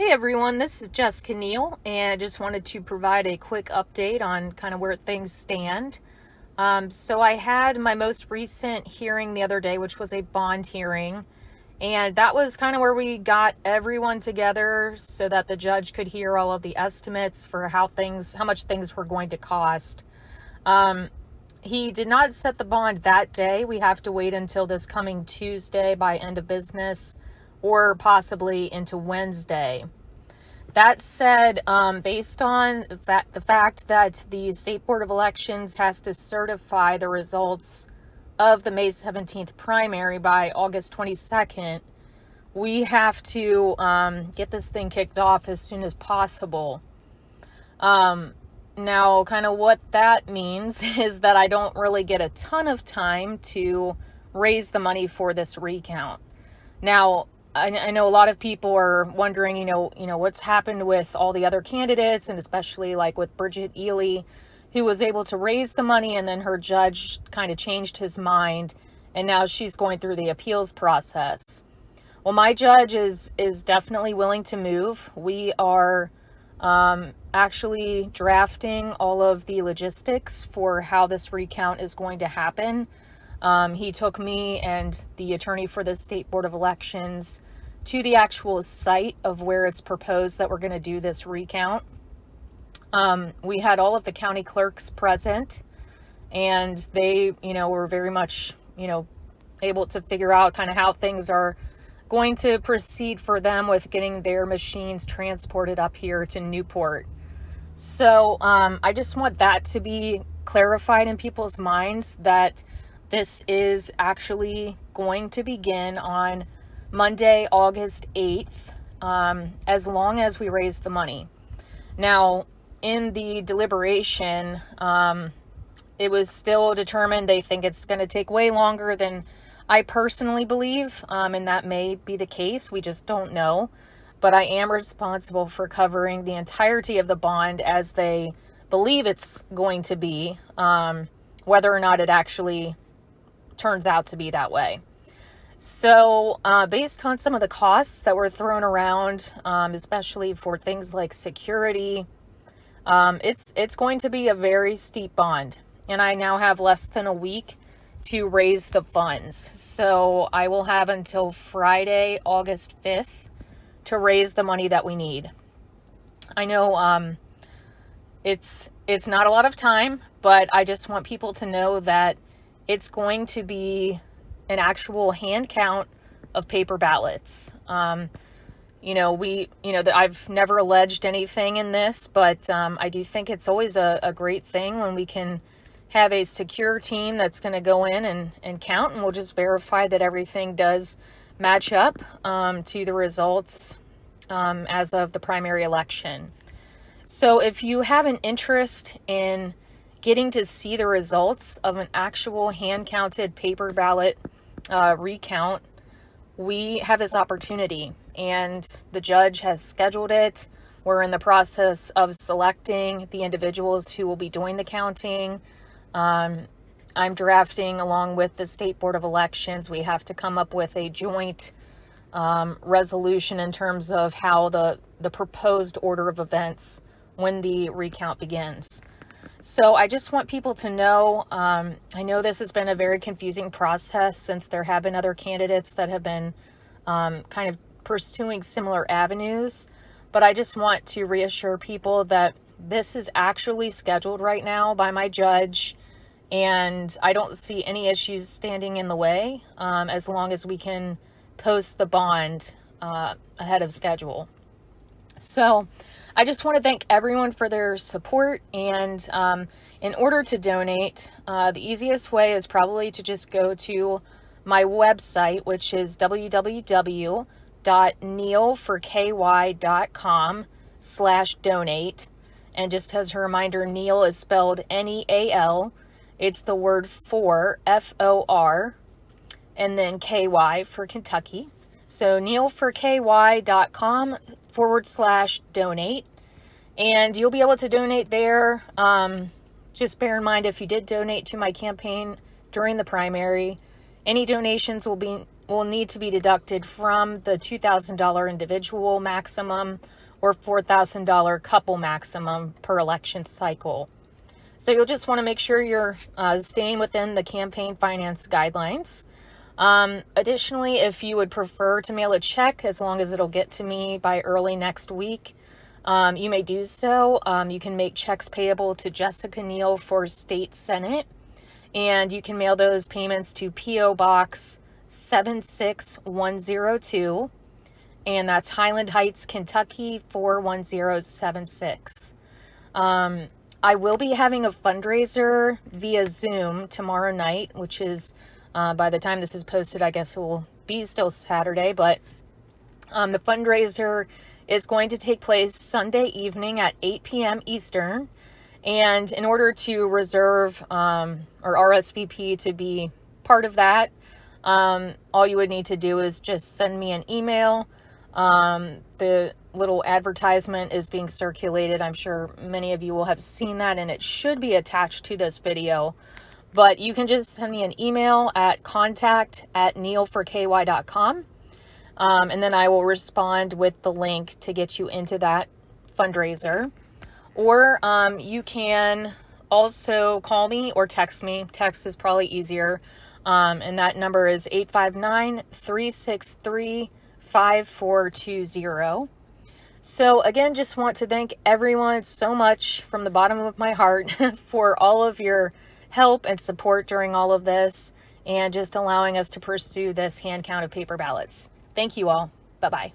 Hey everyone, this is Jessica Neal, and I just wanted to provide a quick update on kind of where things stand. So I had my most recent hearing the other day, which was a bond hearing, and that was kind of where we got everyone together so that the judge could hear all of the estimates for how much things were going to cost. He did not set the bond that day. We have to wait until this coming Tuesday by end of business, or possibly into Wednesday. That said, based on the fact that the State Board of Elections has to certify the results of the May 17th primary by August 22nd, we have to get this thing kicked off as soon as possible. Now, kind of what that means is that I don't really get a ton of time to raise the money for this recount. Now, I know a lot of people are wondering, what's happened with all the other candidates, and especially like with Bridget Ely, who was able to raise the money and then her judge kind of changed his mind, and now she's going through the appeals process. Well, my judge is definitely willing to move. We are actually drafting all of the logistics for how this recount is going to happen. He took me and the attorney for the State Board of Elections to the actual site of where it's proposed that we're going to do this recount. We had all of the county clerks present, and they, were very much, able to figure out kind of how things are going to proceed for them with getting their machines transported up here to Newport. So I just want that to be clarified in people's minds that this is actually going to begin on Monday, August 8th, as long as we raise the money. Now, in the deliberation, it was still determined they think it's going to take way longer than I personally believe, and that may be the case. We just don't know. But I am responsible for covering the entirety of the bond as they believe it's going to be, whether or not it actually turns out to be that way. So based on some of the costs that were thrown around, especially for things like security, it's going to be a very steep bond. And I now have less than a week to raise the funds. So I will have until Friday, August 5th to raise the money that we need. I know it's not a lot of time, but I just want people to know that it's going to be an actual hand count of paper ballots. I've never alleged anything in this, but I do think it's always a great thing when we can have a secure team that's going to go in and count, and we'll just verify that everything does match up to the results as of the primary election. So if you have an interest in getting to see the results of an actual hand-counted paper ballot recount, we have this opportunity, and the judge has scheduled it. We're in the process of selecting the individuals who will be doing the counting. I'm drafting along with the State Board of Elections. We have to come up with a joint resolution in terms of how the proposed order of events when the recount begins. So I just want people to know, I know this has been a very confusing process since there have been other candidates that have been kind of pursuing similar avenues, but I just want to reassure people that this is actually scheduled right now by my judge, and I don't see any issues standing in the way as long as we can post the bond ahead of schedule. So I just want to thank everyone for their support, and in order to donate, the easiest way is probably to just go to my website, which is www.nealforky.com/donate. And just as a reminder, Neal is spelled Neal. It's the word for, F-O-R, and then K-Y for Kentucky. So nealforky.com/donate. And you'll be able to donate there. Just bear in mind, if you did donate to my campaign during the primary, any donations will be will need to be deducted from the $2,000 individual maximum or $4,000 couple maximum per election cycle. So you'll just want to make sure you're staying within the campaign finance guidelines. Additionally, if you would prefer to mail a check, as long as it'll get to me by early next week, you may do so. You can make checks payable to Jessica Neal for State Senate, and you can mail those payments to P.O. Box 76102, and that's Highland Heights, Kentucky 41076. I will be having a fundraiser via Zoom tomorrow night, which is, by the time this is posted, I guess it will be still Saturday, but the fundraiser is going to take place Sunday evening at 8 p.m. Eastern. And in order to reserve or RSVP to be part of that, all you would need to do is just send me an email. The little advertisement is being circulated. I'm sure many of you will have seen that, and it should be attached to this video. But you can just send me an email at contact@nealforky.com. And then I will respond with the link to get you into that fundraiser. Or you can also call me or text me. Text is probably easier. And that number is 859-363-5420. So again, just want to thank everyone so much from the bottom of my heart for all of your help and support during all of this, and just allowing us to pursue this hand count of paper ballots. Thank you all. Bye-bye.